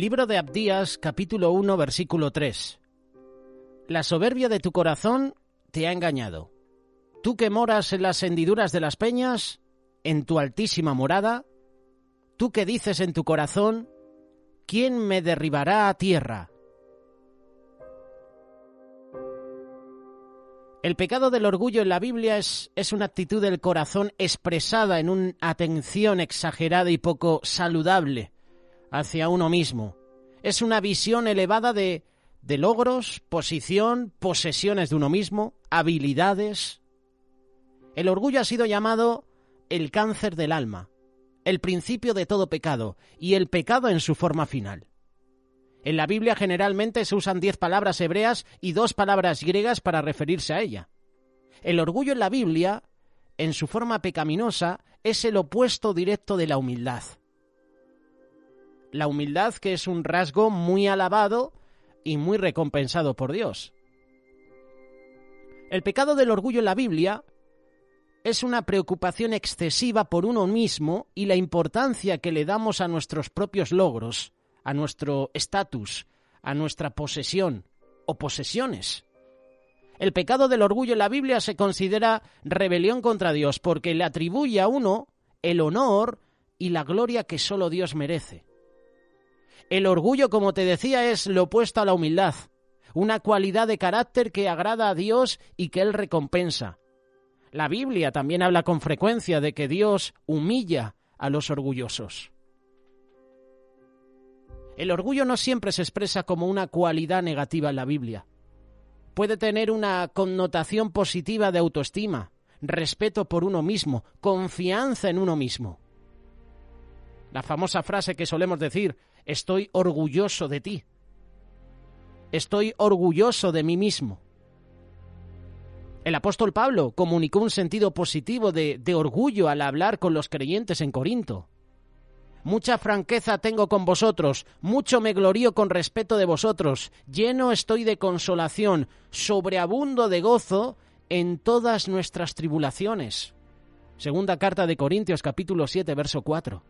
Libro de Abdías, capítulo 1, versículo 3. La soberbia de tu corazón te ha engañado. Tú que moras en las hendiduras de las peñas, en tu altísima morada, tú que dices en tu corazón, ¿quién me derribará a tierra? El pecado del orgullo en la Biblia es una actitud del corazón expresada en una atención exagerada y poco saludable hacia uno mismo. Es una visión elevada de logros, posición, posesiones de uno mismo, habilidades. El orgullo ha sido llamado el cáncer del alma, el principio de todo pecado y el pecado en su forma final. En la Biblia generalmente se usan 10 palabras hebreas y 2 palabras griegas para referirse a ella. El orgullo en la Biblia, en su forma pecaminosa, es el opuesto directo de la humildad. La humildad, que es un rasgo muy alabado y muy recompensado por Dios. El pecado del orgullo en la Biblia es una preocupación excesiva por uno mismo y la importancia que le damos a nuestros propios logros, a nuestro estatus, a nuestra posesión o posesiones. El pecado del orgullo en la Biblia se considera rebelión contra Dios porque le atribuye a uno el honor y la gloria que solo Dios merece. El orgullo, como te decía, es lo opuesto a la humildad, una cualidad de carácter que agrada a Dios y que Él recompensa. La Biblia también habla con frecuencia de que Dios humilla a los orgullosos. El orgullo no siempre se expresa como una cualidad negativa en la Biblia. Puede tener una connotación positiva de autoestima, respeto por uno mismo, confianza en uno mismo. La famosa frase que solemos decir, estoy orgulloso de ti. Estoy orgulloso de mí mismo. El apóstol Pablo comunicó un sentido positivo de orgullo al hablar con los creyentes en Corinto. Mucha franqueza tengo con vosotros, mucho me glorío con respeto de vosotros, lleno estoy de consolación, sobreabundo de gozo en todas nuestras tribulaciones. Segunda carta de Corintios, capítulo 7, verso 4.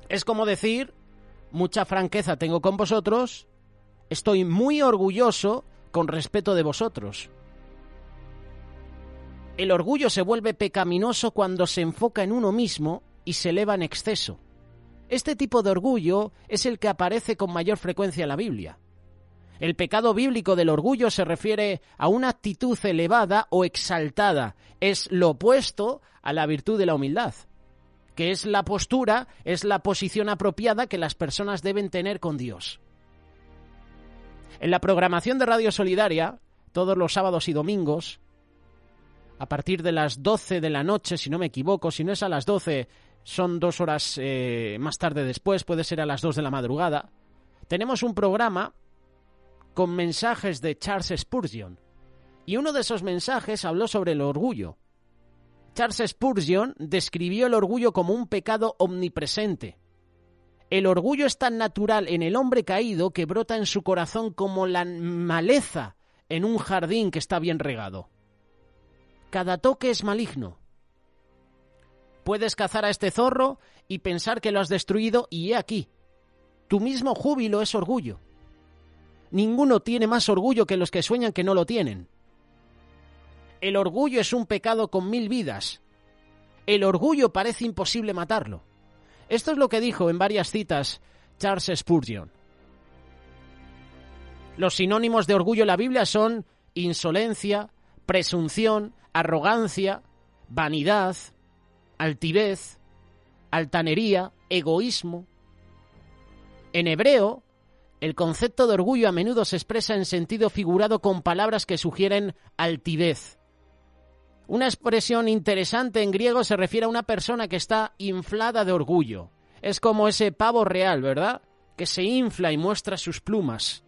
Es como decir, mucha franqueza tengo con vosotros, estoy muy orgulloso con respeto de vosotros. El orgullo se vuelve pecaminoso cuando se enfoca en uno mismo y se eleva en exceso. Este tipo de orgullo es el que aparece con mayor frecuencia en la Biblia. El pecado bíblico del orgullo se refiere a una actitud elevada o exaltada. Es lo opuesto a la virtud de la humildad, que es la postura, es la posición apropiada que las personas deben tener con Dios. En la programación de Radio Solidaria, todos los sábados y domingos, a partir de las 12 de la noche, si no me equivoco, si no es a las 12, son 2 horas más tarde después, puede ser a las 2 de la madrugada, tenemos un programa con mensajes de Charles Spurgeon. Y uno de esos mensajes habló sobre el orgullo. Charles Spurgeon describió el orgullo como un pecado omnipresente. El orgullo es tan natural en el hombre caído que brota en su corazón como la maleza en un jardín que está bien regado. Cada toque es maligno. Puedes cazar a este zorro y pensar que lo has destruido y he aquí. Tu mismo júbilo es orgullo. Ninguno tiene más orgullo que los que sueñan que no lo tienen. El orgullo es un pecado con 1000 vidas. El orgullo parece imposible matarlo. Esto es lo que dijo en varias citas Charles Spurgeon. Los sinónimos de orgullo en la Biblia son insolencia, presunción, arrogancia, vanidad, altivez, altanería, egoísmo. En hebreo, el concepto de orgullo a menudo se expresa en sentido figurado con palabras que sugieren altivez. Una expresión interesante en griego se refiere a una persona que está inflada de orgullo. Es como ese pavo real, ¿verdad? Que se infla y muestra sus plumas.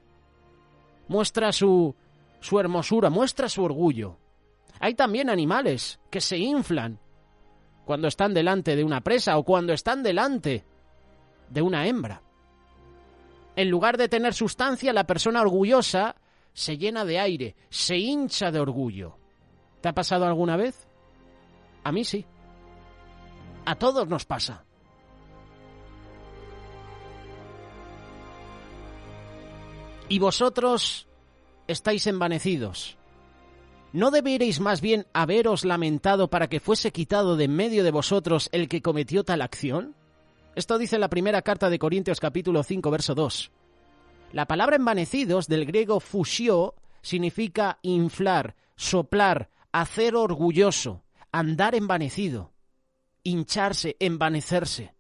Muestra su hermosura, muestra su orgullo. Hay también animales que se inflan cuando están delante de una presa o cuando están delante de una hembra. En lugar de tener sustancia, la persona orgullosa se llena de aire, se hincha de orgullo. ¿Te ha pasado alguna vez? A mí sí. A todos nos pasa. y vosotros estáis envanecidos. ¿No deberéis más bien haberos lamentado para que fuese quitado de en medio de vosotros el que cometió tal acción? Esto dice la primera carta de Corintios capítulo 5, verso 2. La palabra envanecidos, del griego fusio, significa inflar, soplar, hacer orgulloso, andar envanecido, hincharse, envanecerse.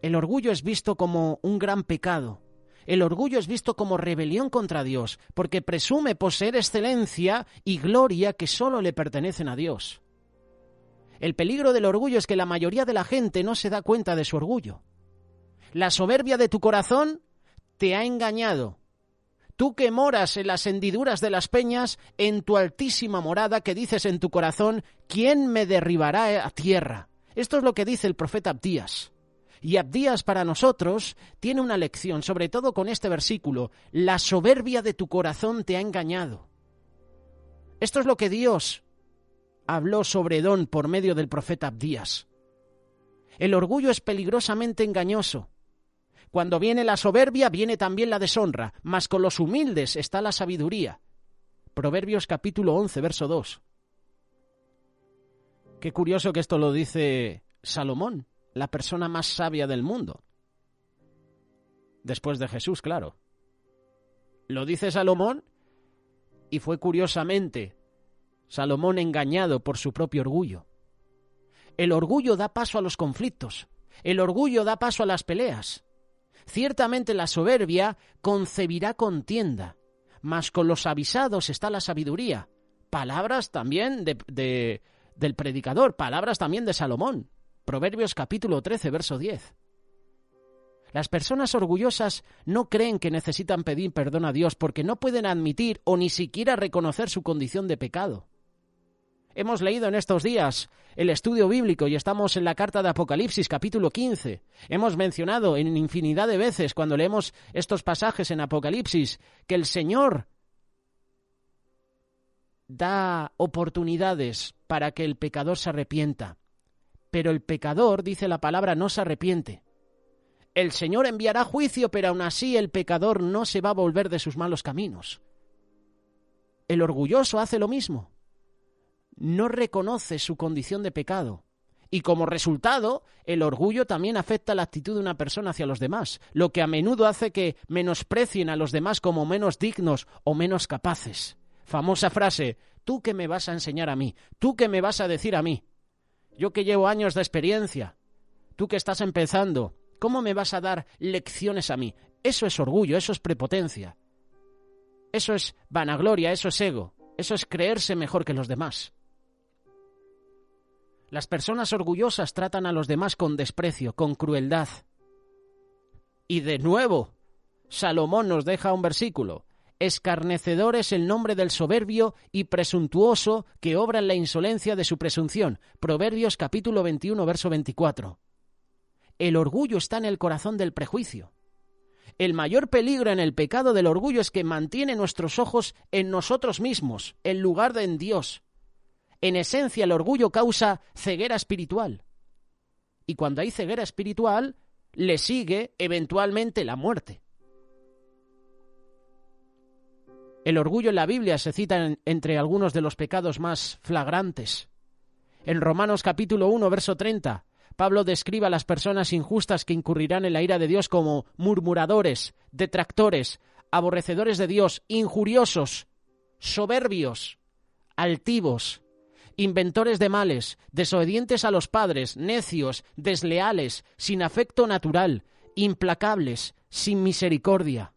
El orgullo es visto como un gran pecado. El orgullo es visto como rebelión contra Dios, porque presume poseer excelencia y gloria que solo le pertenecen a Dios. El peligro del orgullo es que la mayoría de la gente no se da cuenta de su orgullo. La soberbia de tu corazón te ha engañado. Tú que moras en las hendiduras de las peñas, en tu altísima morada, que dices en tu corazón, ¿quién me derribará a tierra? Esto es lo que dice el profeta Abdías. Y Abdías para nosotros tiene una lección, sobre todo con este versículo. La soberbia de tu corazón te ha engañado. Esto es lo que Dios habló sobre Edom por medio del profeta Abdías. El orgullo es peligrosamente engañoso. Cuando viene la soberbia, viene también la deshonra, mas con los humildes está la sabiduría. Proverbios capítulo 11, verso 2. Qué curioso que esto lo dice Salomón, la persona más sabia del mundo. Después de Jesús, claro. Lo dice Salomón y fue curiosamente Salomón engañado por su propio orgullo. El orgullo da paso a los conflictos. El orgullo da paso a las peleas. Ciertamente la soberbia concebirá contienda, mas con los avisados está la sabiduría. Palabras también del predicador, palabras también de Salomón. Proverbios capítulo 13, verso 10. Las personas orgullosas no creen que necesitan pedir perdón a Dios porque no pueden admitir o ni siquiera reconocer su condición de pecado. Hemos leído en estos días el estudio bíblico y estamos en la carta de Apocalipsis, capítulo 15. Hemos mencionado en infinidad de veces cuando leemos estos pasajes en Apocalipsis que el Señor da oportunidades para que el pecador se arrepienta. Pero el pecador, dice la palabra, no se arrepiente. El Señor enviará juicio, pero aún así el pecador no se va a volver de sus malos caminos. El orgulloso hace lo mismo. No reconoce su condición de pecado. Y como resultado, el orgullo también afecta la actitud de una persona hacia los demás, lo que a menudo hace que menosprecien a los demás como menos dignos o menos capaces. Famosa frase, ¿tú qué me vas a enseñar a mí? ¿Tú qué me vas a decir a mí? Yo que llevo años de experiencia, tú que estás empezando, ¿cómo me vas a dar lecciones a mí? Eso es orgullo, eso es prepotencia. Eso es vanagloria, eso es ego, eso es creerse mejor que los demás. Las personas orgullosas tratan a los demás con desprecio, con crueldad. Y de nuevo, Salomón nos deja un versículo. Escarnecedor es el nombre del soberbio y presuntuoso que obra en la insolencia de su presunción. Proverbios capítulo 21, verso 24. El orgullo está en el corazón del prejuicio. El mayor peligro en el pecado del orgullo es que mantiene nuestros ojos en nosotros mismos, en lugar de en Dios. En esencia, el orgullo causa ceguera espiritual. Y cuando hay ceguera espiritual, le sigue eventualmente la muerte. El orgullo en la Biblia se cita entre algunos de los pecados más flagrantes. En Romanos capítulo 1, verso 30, Pablo describe a las personas injustas que incurrirán en la ira de Dios como murmuradores, detractores, aborrecedores de Dios, injuriosos, soberbios, altivos, inventores de males, desobedientes a los padres, necios, desleales, sin afecto natural, implacables, sin misericordia.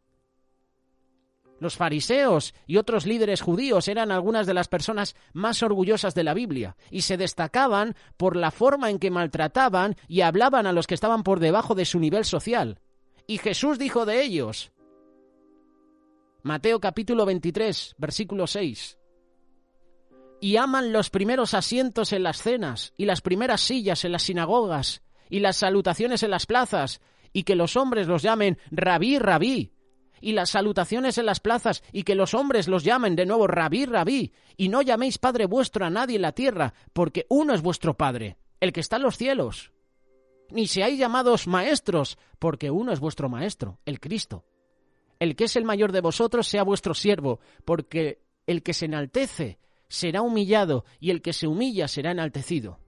Los fariseos y otros líderes judíos eran algunas de las personas más orgullosas de la Biblia y se destacaban por la forma en que maltrataban y hablaban a los que estaban por debajo de su nivel social. Y Jesús dijo de ellos, Mateo capítulo 23, versículo 6, y aman los primeros asientos en las cenas y las primeras sillas en las sinagogas y las salutaciones en las plazas y que los hombres los llamen rabí, rabí, y las salutaciones en las plazas y que los hombres los llamen de nuevo rabí, rabí, y no llaméis Padre vuestro a nadie en la tierra, porque uno es vuestro Padre, el que está en los cielos. ni seáis llamados maestros, porque uno es vuestro maestro, el Cristo. El que es el mayor de vosotros sea vuestro siervo, porque el que se enaltece será humillado, y el que se humilla será enaltecido.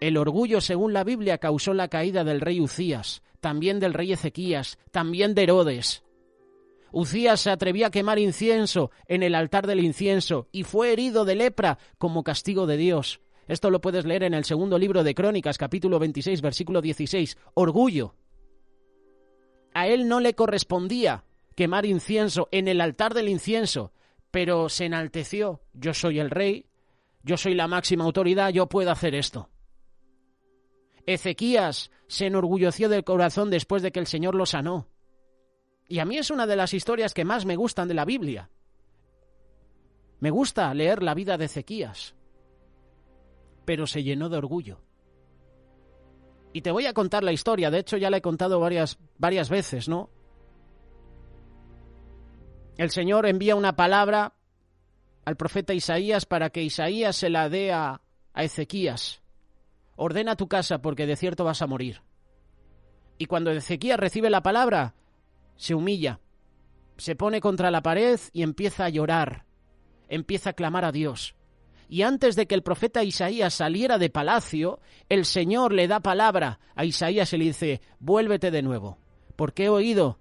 El orgullo, según la Biblia, causó la caída del rey Uzías, también del rey Ezequías, también de Herodes. Uzías se atrevió a quemar incienso en el altar del incienso y fue herido de lepra como castigo de Dios. Esto lo puedes leer en el segundo libro de Crónicas, capítulo 26, versículo 16. Orgullo. A él no le correspondía quemar incienso en el altar del incienso, pero se enalteció. Yo soy el rey, yo soy la máxima autoridad, yo puedo hacer esto. Ezequías se enorgulleció del corazón después de que el Señor lo sanó. Y a mí es una de las historias que más me gustan de la Biblia. Me gusta leer la vida de Ezequías, pero se llenó de orgullo. Y te voy a contar la historia, de hecho ya la he contado varias veces, ¿no? El Señor envía una palabra al profeta Isaías para que Isaías se la dé a Ezequías. Ordena tu casa porque de cierto vas a morir. Y cuando Ezequías recibe la palabra, se humilla, se pone contra la pared y empieza a llorar, empieza a clamar a Dios. Y antes de que el profeta Isaías saliera de palacio, el Señor le da palabra a Isaías y le dice: vuélvete de nuevo, porque he oído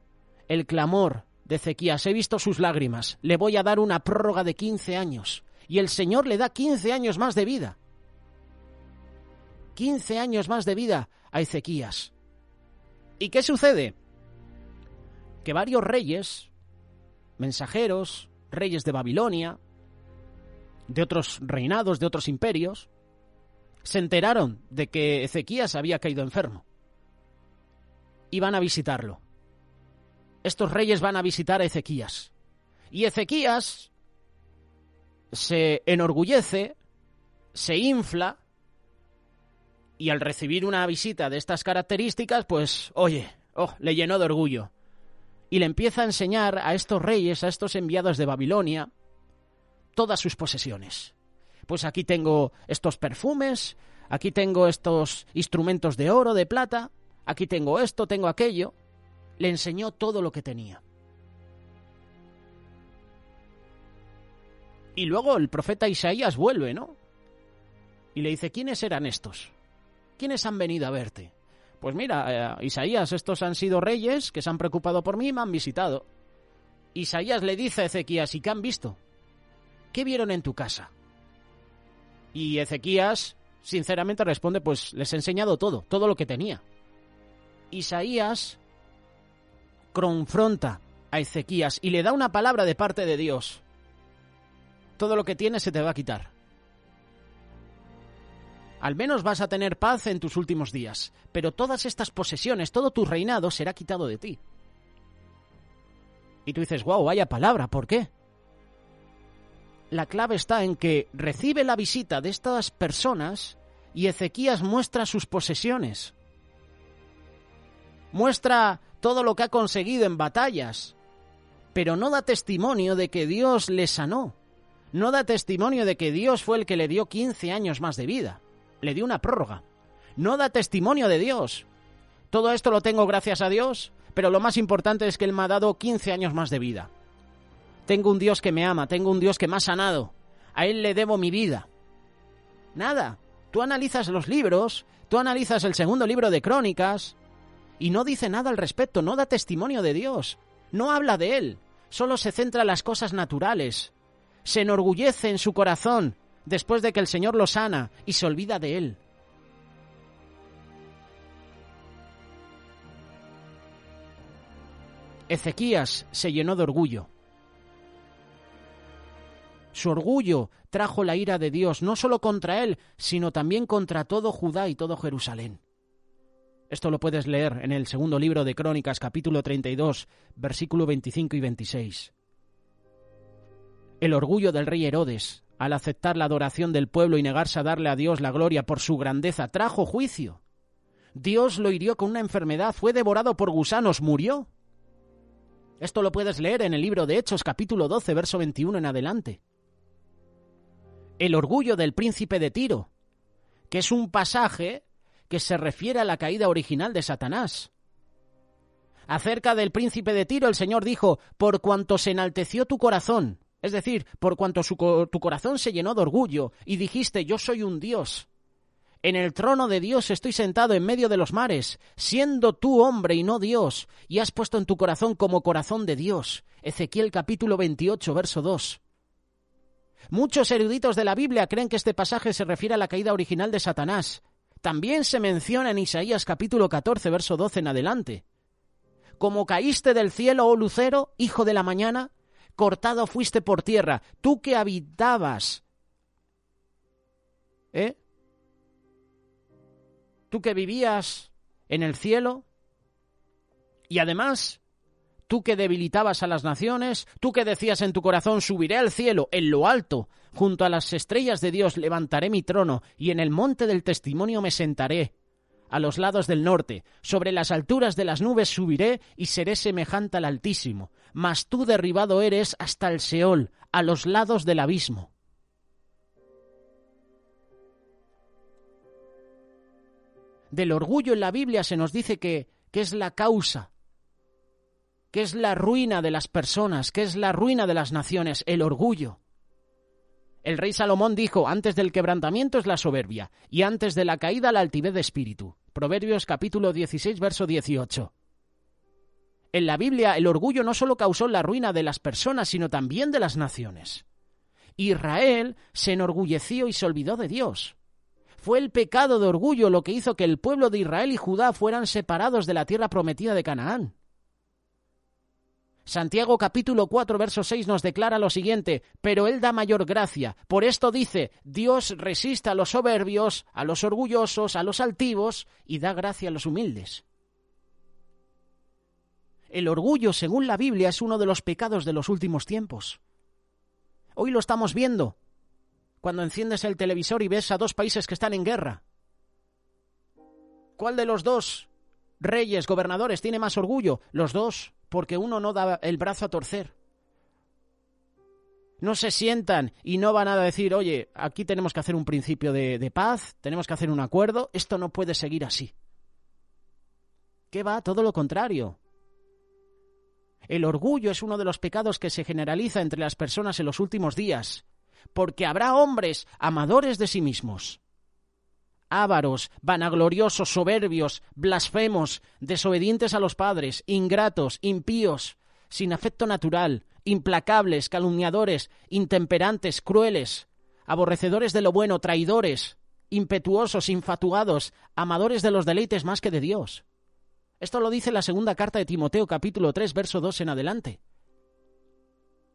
el clamor de Ezequías, he visto sus lágrimas, le voy a dar una prórroga de 15 años. Y el Señor le da 15 años más de vida. 15 años más de vida a Ezequías. ¿Y qué sucede? Que varios reyes, mensajeros, reyes de Babilonia, de otros reinados, de otros imperios, se enteraron de que Ezequías había caído enfermo. Y van a visitarlo. Estos reyes van a visitar a Ezequías. Y Ezequías se enorgullece, se infla, y al recibir una visita de estas características, pues, le llenó de orgullo. Y le empieza a enseñar a estos reyes, a estos enviados de Babilonia, todas sus posesiones. Pues aquí tengo estos perfumes, aquí tengo estos instrumentos de oro, de plata, aquí tengo esto, tengo aquello. Le enseñó todo lo que tenía. Y luego el profeta Isaías vuelve, ¿no? Y le dice: ¿quiénes eran estos? ¿Quiénes han venido a verte? Pues mira, Isaías, estos han sido reyes que se han preocupado por mí y me han visitado. Isaías le dice a Ezequías: ¿y qué han visto? ¿Qué vieron en tu casa? Y Ezequías, sinceramente, responde: pues les he enseñado todo lo que tenía. Isaías confronta a Ezequías y le da una palabra de parte de Dios: todo lo que tienes se te va a quitar. Al menos vas a tener paz en tus últimos días, pero todas estas posesiones, todo tu reinado será quitado de ti. Y tú dices: wow, vaya palabra, ¿por qué? La clave está en que recibe la visita de estas personas y Ezequías muestra sus posesiones. Muestra todo lo que ha conseguido en batallas, pero no da testimonio de que Dios le sanó. No da testimonio de que Dios fue el que le dio 15 años más de vida. Le dio una prórroga. No da testimonio de Dios. Todo esto lo tengo gracias a Dios, pero lo más importante es que Él me ha dado 15 años más de vida. Tengo un Dios que me ama, tengo un Dios que me ha sanado. A Él le debo mi vida. Nada. Tú analizas los libros, tú analizas el segundo libro de Crónicas y no dice nada al respecto, no da testimonio de Dios. No habla de Él, solo se centra en las cosas naturales. Se enorgullece en su corazón después de que el Señor lo sana y se olvida de Él. Ezequías se llenó de orgullo. Su orgullo trajo la ira de Dios, no solo contra él, sino también contra todo Judá y todo Jerusalén. Esto lo puedes leer en el segundo libro de Crónicas, capítulo 32, versículo 25 y 26. El orgullo del rey Herodes, al aceptar la adoración del pueblo y negarse a darle a Dios la gloria por su grandeza, trajo juicio. Dios lo hirió con una enfermedad, fue devorado por gusanos, murió. Esto lo puedes leer en el libro de Hechos, capítulo 12, verso 21 en adelante. el orgullo del príncipe de Tiro, que es un pasaje que se refiere a la caída original de Satanás. Acerca del príncipe de Tiro, el Señor dijo: por cuanto se enalteció tu corazón, es decir, por cuanto tu corazón se llenó de orgullo, y dijiste: yo soy un Dios. En el trono de Dios estoy sentado en medio de los mares, siendo tú hombre y no Dios, y has puesto en tu corazón como corazón de Dios. Ezequiel capítulo 28, verso 2. Muchos eruditos de la Biblia creen que este pasaje se refiere a la caída original de Satanás. También se menciona en Isaías capítulo 14, verso 12 en adelante. Como caíste del cielo, oh lucero, hijo de la mañana, cortado fuiste por tierra, tú que habitabas, tú que vivías en el cielo, y además, tú que debilitabas a las naciones, tú que decías en tu corazón: subiré al cielo, en lo alto, junto a las estrellas de Dios levantaré mi trono, y en el monte del testimonio me sentaré, a los lados del norte, sobre las alturas de las nubes subiré y seré semejante al Altísimo, mas tú derribado eres hasta el Seol, a los lados del abismo. Del orgullo en la Biblia se nos dice que es la causa, que es la ruina de las personas, que es la ruina de las naciones, el orgullo. El rey Salomón dijo: antes del quebrantamiento es la soberbia, y antes de la caída la altivez de espíritu. Proverbios capítulo 16, verso 18. En la Biblia el orgullo no solo causó la ruina de las personas, sino también de las naciones. Israel se enorgulleció y se olvidó de Dios. Fue el pecado de orgullo lo que hizo que el pueblo de Israel y Judá fueran separados de la tierra prometida de Canaán. Santiago capítulo 4, verso 6 nos declara lo siguiente: pero Él da mayor gracia. Por esto dice: Dios resiste a los soberbios, a los orgullosos, a los altivos, y da gracia a los humildes. El orgullo, según la Biblia, es uno de los pecados de los últimos tiempos. Hoy lo estamos viendo cuando enciendes el televisor y ves a dos países que están en guerra. ¿Cuál de los dos reyes, gobernadores, tiene más orgullo? Los dos. Porque uno no da el brazo a torcer. No se sientan y no van a decir: oye, aquí tenemos que hacer un principio de paz, tenemos que hacer un acuerdo, esto no puede seguir así. ¿Qué va? Todo lo contrario. El orgullo es uno de los pecados que se generaliza entre las personas en los últimos días, porque habrá hombres amadores de sí mismos, ávaros, vanagloriosos, soberbios, blasfemos, desobedientes a los padres, ingratos, impíos, sin afecto natural, implacables, calumniadores, intemperantes, crueles, aborrecedores de lo bueno, traidores, impetuosos, infatuados, amadores de los deleites más que de Dios. Esto lo dice la segunda carta de Timoteo, capítulo 3, verso 2 en adelante.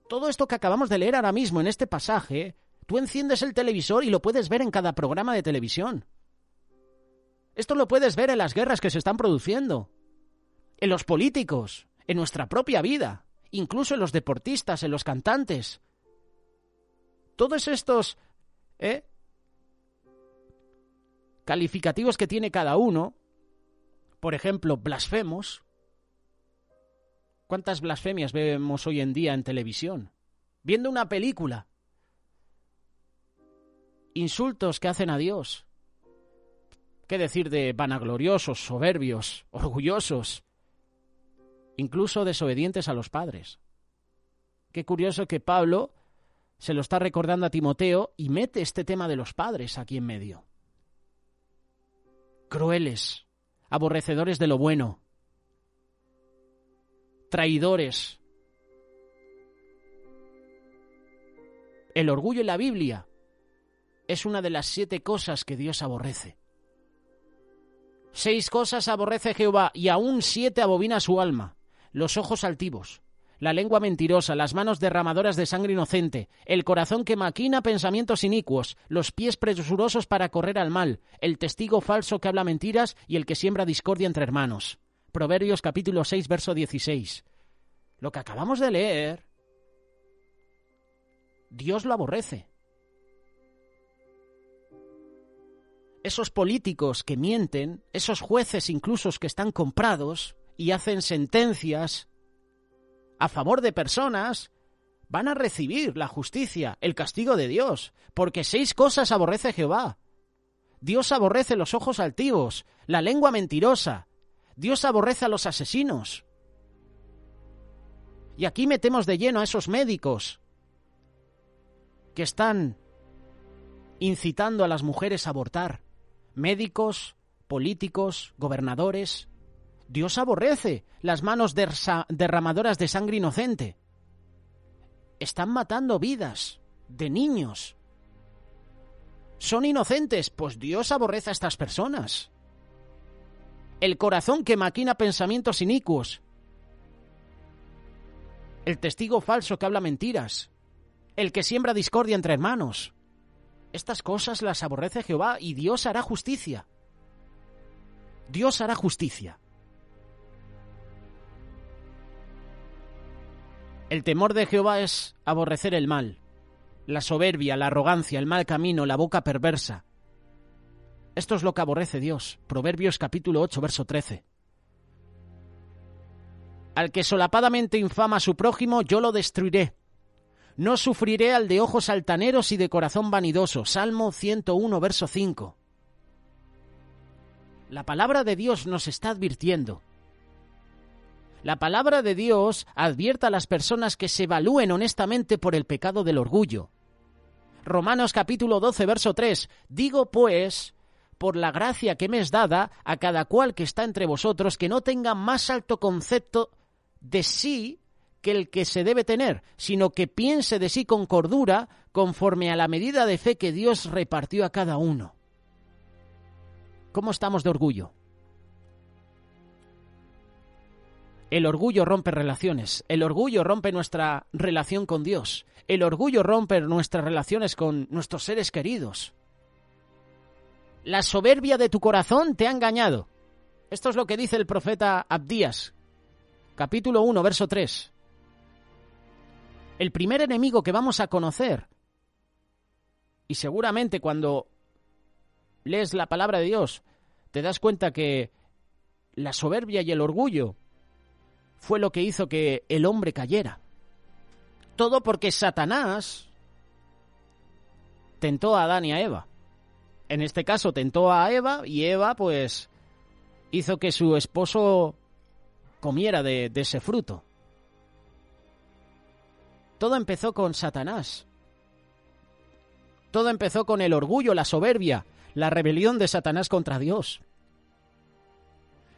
Todo esto que acabamos de leer ahora mismo en este pasaje, tú enciendes el televisor y lo puedes ver en cada programa de televisión. Esto lo puedes ver en las guerras que se están produciendo, en los políticos, en nuestra propia vida, incluso en los deportistas, en los cantantes. Todos estos calificativos que tiene cada uno, por ejemplo, blasfemos. ¿Cuántas blasfemias vemos hoy en día en televisión? Viendo una película. Insultos que hacen a Dios. ¿Qué decir de vanagloriosos, soberbios, orgullosos, incluso desobedientes a los padres? Qué curioso que Pablo se lo está recordando a Timoteo y mete este tema de los padres aquí en medio. Crueles, aborrecedores de lo bueno, traidores. El orgullo en la Biblia es una de las 7 cosas que Dios aborrece. 6 cosas aborrece Jehová, y aún 7 abomina su alma: los ojos altivos, la lengua mentirosa, las manos derramadoras de sangre inocente, el corazón que maquina pensamientos inicuos, los pies presurosos para correr al mal, el testigo falso que habla mentiras y el que siembra discordia entre hermanos. Proverbios capítulo 6, verso 16. Lo que acabamos de leer, Dios lo aborrece. Esos políticos que mienten, esos jueces incluso que están comprados y hacen sentencias a favor de personas van a recibir la justicia, el castigo de Dios, porque 6 cosas aborrece Jehová. Dios aborrece los ojos altivos, la lengua mentirosa. Dios aborrece a los asesinos. Y aquí metemos de lleno a esos médicos que están incitando a las mujeres a abortar. Médicos, políticos, gobernadores. Dios aborrece las manos derramadoras de sangre inocente. Están matando vidas de niños. Son inocentes, pues Dios aborrece a estas personas. El corazón que maquina pensamientos inicuos. El testigo falso que habla mentiras. El que siembra discordia entre hermanos. Estas cosas las aborrece Jehová y Dios hará justicia. Dios hará justicia. El temor de Jehová es aborrecer el mal, la soberbia, la arrogancia, el mal camino, la boca perversa. Esto es lo que aborrece Dios. Proverbios capítulo 8, verso 13. Al que solapadamente infama a su prójimo, yo lo destruiré. No sufriré al de ojos altaneros y de corazón vanidoso. Salmo 101, verso 5. La palabra de Dios nos está advirtiendo. La palabra de Dios advierte a las personas que se evalúen honestamente por el pecado del orgullo. Romanos capítulo 12, verso 3. Digo pues, por la gracia que me es dada, a cada cual que está entre vosotros, que no tenga más alto concepto de sí que el que se debe tener, sino que piense de sí con cordura, conforme a la medida de fe que Dios repartió a cada uno. ¿Cómo estamos de orgullo? El orgullo rompe relaciones, el orgullo rompe nuestra relación con Dios, el orgullo rompe nuestras relaciones con nuestros seres queridos. La soberbia de tu corazón te ha engañado. Esto es lo que dice el profeta Abdías, capítulo 1, verso 3. El primer enemigo que vamos a conocer, y seguramente cuando lees la palabra de Dios te das cuenta que la soberbia y el orgullo fue lo que hizo que el hombre cayera. Todo porque Satanás tentó a Adán y a Eva. En este caso tentó a Eva y Eva pues hizo que su esposo comiera de ese fruto. Todo empezó con Satanás. Todo empezó con el orgullo, la soberbia, la rebelión de Satanás contra Dios.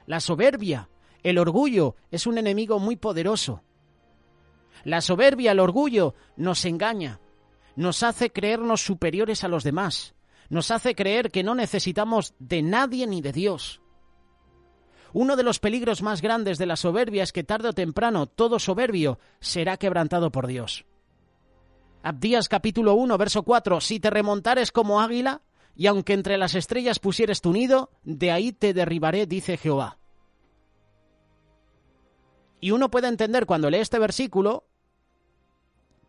La soberbia, el orgullo, es un enemigo muy poderoso. La soberbia, el orgullo, nos engaña, nos hace creernos superiores a los demás, nos hace creer que no necesitamos de nadie ni de Dios. Uno de los peligros más grandes de la soberbia es que tarde o temprano todo soberbio será quebrantado por Dios. Abdías capítulo 1, verso 4, si te remontares como águila, y aunque entre las estrellas pusieres tu nido, de ahí te derribaré, dice Jehová. Y uno puede entender cuando lee este versículo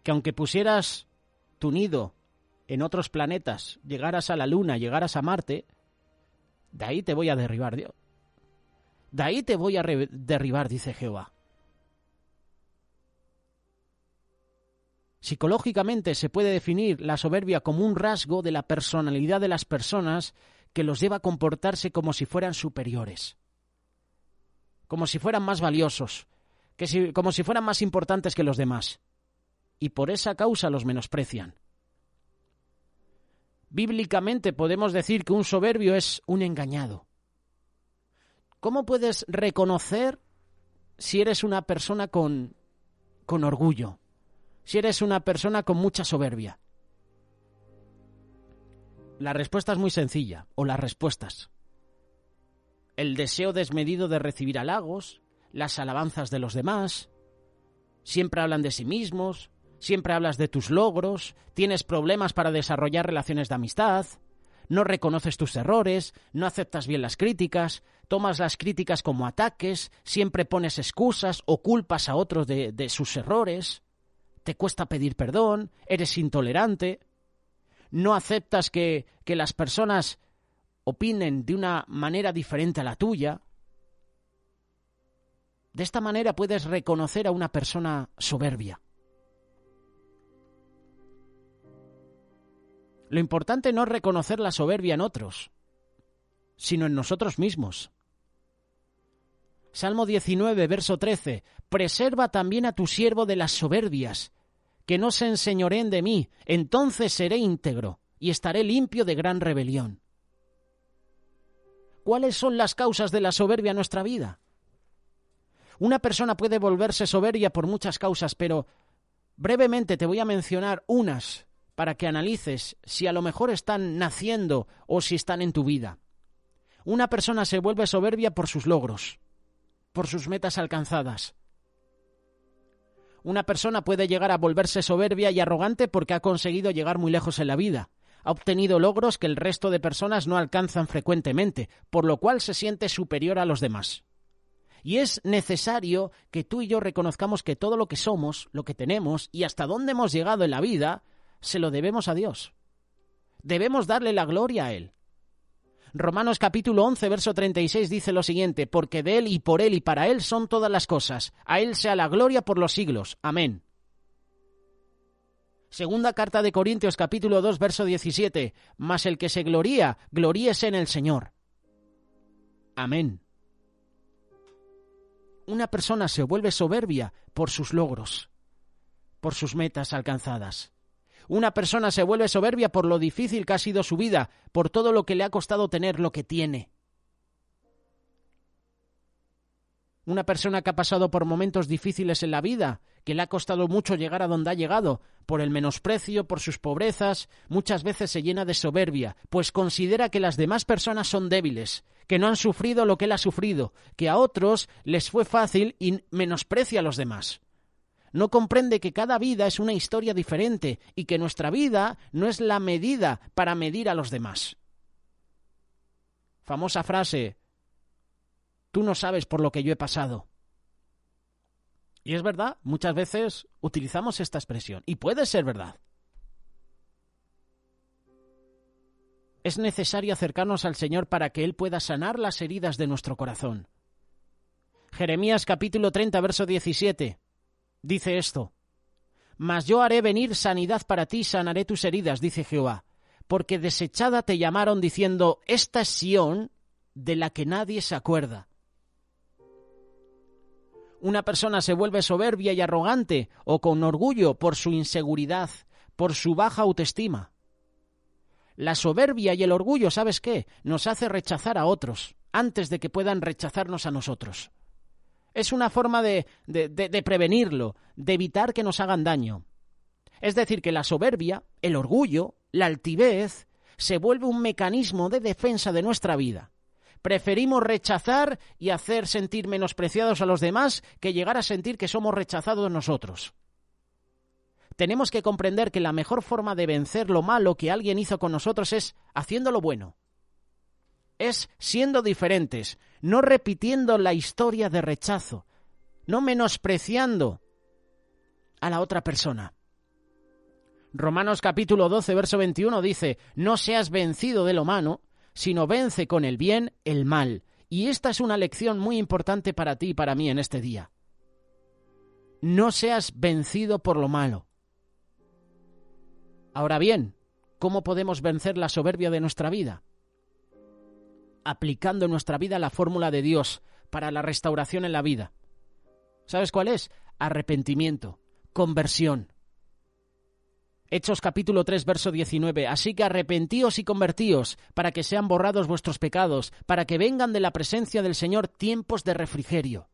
que aunque pusieras tu nido en otros planetas, llegaras a la Luna, llegaras a Marte, de ahí te voy a derribar, Dios. De ahí te voy a derribar, dice Jehová. Psicológicamente se puede definir la soberbia como un rasgo de la personalidad de las personas que los lleva a comportarse como si fueran superiores, como si fueran más valiosos, como si fueran más importantes que los demás, y por esa causa los menosprecian. Bíblicamente podemos decir que un soberbio es un engañado. ¿Cómo puedes reconocer si eres una persona con orgullo? Si eres una persona con mucha soberbia. La respuesta es muy sencilla, o las respuestas. El deseo desmedido de recibir halagos, las alabanzas de los demás, siempre hablan de sí mismos, siempre hablas de tus logros, tienes problemas para desarrollar relaciones de amistad, no reconoces tus errores, no aceptas bien las críticas, tomas las críticas como ataques, siempre pones excusas o culpas a otros de sus errores. Te cuesta pedir perdón, eres intolerante, no aceptas que las personas opinen de una manera diferente a la tuya. De esta manera puedes reconocer a una persona soberbia. Lo importante no es reconocer la soberbia en otros, sino en nosotros mismos. Salmo 19, verso 13. Preserva también a tu siervo de las soberbias, que no se enseñoreen de mí, entonces seré íntegro y estaré limpio de gran rebelión. ¿Cuáles son las causas de la soberbia en nuestra vida? Una persona puede volverse soberbia por muchas causas, pero brevemente te voy a mencionar unas para que analices si a lo mejor están naciendo o si están en tu vida. Una persona se vuelve soberbia por sus logros, por sus metas alcanzadas. Una persona puede llegar a volverse soberbia y arrogante porque ha conseguido llegar muy lejos en la vida. Ha obtenido logros que el resto de personas no alcanzan frecuentemente, por lo cual se siente superior a los demás. Y es necesario que tú y yo reconozcamos que todo lo que somos, lo que tenemos y hasta dónde hemos llegado en la vida, se lo debemos a Dios. Debemos darle la gloria a Él. Romanos capítulo 11, verso 36 dice lo siguiente: porque de Él y por Él y para Él son todas las cosas. A Él sea la gloria por los siglos. Amén. Segunda carta de Corintios capítulo 2, verso 17. Mas el que se gloría, gloríese en el Señor. Amén. Una persona se vuelve soberbia por sus logros, por sus metas alcanzadas. Una persona se vuelve soberbia por lo difícil que ha sido su vida, por todo lo que le ha costado tener lo que tiene. Una persona que ha pasado por momentos difíciles en la vida, que le ha costado mucho llegar a donde ha llegado, por el menosprecio, por sus pobrezas, muchas veces se llena de soberbia, pues considera que las demás personas son débiles, que no han sufrido lo que él ha sufrido, que a otros les fue fácil y menosprecia a los demás. No comprende que cada vida es una historia diferente y que nuestra vida no es la medida para medir a los demás. Famosa frase: tú no sabes por lo que yo he pasado. Y es verdad, muchas veces utilizamos esta expresión, y puede ser verdad. Es necesario acercarnos al Señor para que Él pueda sanar las heridas de nuestro corazón. Jeremías capítulo 30, verso 17. Dice esto: mas yo haré venir sanidad para ti, sanaré tus heridas, dice Jehová, porque desechada te llamaron diciendo: esta es Sión, de la que nadie se acuerda. Una persona se vuelve soberbia y arrogante o con orgullo por su inseguridad, por su baja autoestima. La soberbia y el orgullo, ¿sabes qué? Nos hace rechazar a otros antes de que puedan rechazarnos a nosotros. Es una forma de prevenirlo, de evitar que nos hagan daño. Es decir, que la soberbia, el orgullo, la altivez, se vuelve un mecanismo de defensa de nuestra vida. Preferimos rechazar y hacer sentir menospreciados a los demás que llegar a sentir que somos rechazados nosotros. Tenemos que comprender que la mejor forma de vencer lo malo que alguien hizo con nosotros es haciendo lo bueno. Es siendo diferentes, no repitiendo la historia de rechazo, no menospreciando a la otra persona. Romanos capítulo 12, verso 21 dice: no seas vencido de lo malo, sino vence con el bien el mal. Y esta es una lección muy importante para ti y para mí en este día. No seas vencido por lo malo. Ahora bien, ¿cómo podemos vencer la soberbia de nuestra vida? Aplicando en nuestra vida la fórmula de Dios para la restauración en la vida. ¿Sabes cuál es? Arrepentimiento, conversión. Hechos capítulo 3, verso 19. Así que arrepentíos y convertíos, para que sean borrados vuestros pecados, para que vengan de la presencia del Señor tiempos de refrigerio.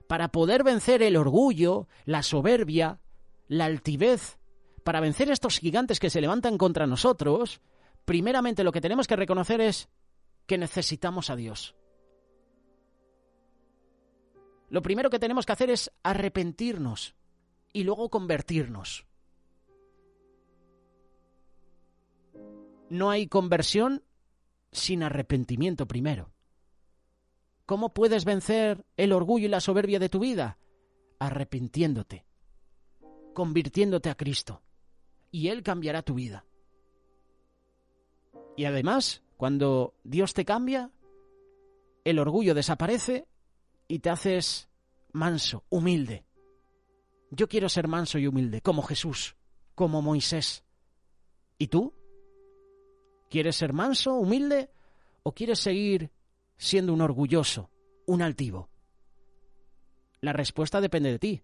Para poder vencer el orgullo, la soberbia, la altivez, para vencer estos gigantes que se levantan contra nosotros, primeramente lo que tenemos que reconocer es que necesitamos a Dios. Lo primero que tenemos que hacer es arrepentirnos y luego convertirnos. No hay conversión sin arrepentimiento primero. ¿Cómo puedes vencer el orgullo y la soberbia de tu vida? Arrepintiéndote, convirtiéndote a Cristo, y Él cambiará tu vida. Y además, cuando Dios te cambia, el orgullo desaparece y te haces manso, humilde. Yo quiero ser manso y humilde, como Jesús, como Moisés. ¿Y tú? ¿Quieres ser manso, humilde, o quieres seguir siendo un orgulloso, un altivo? La respuesta depende de ti.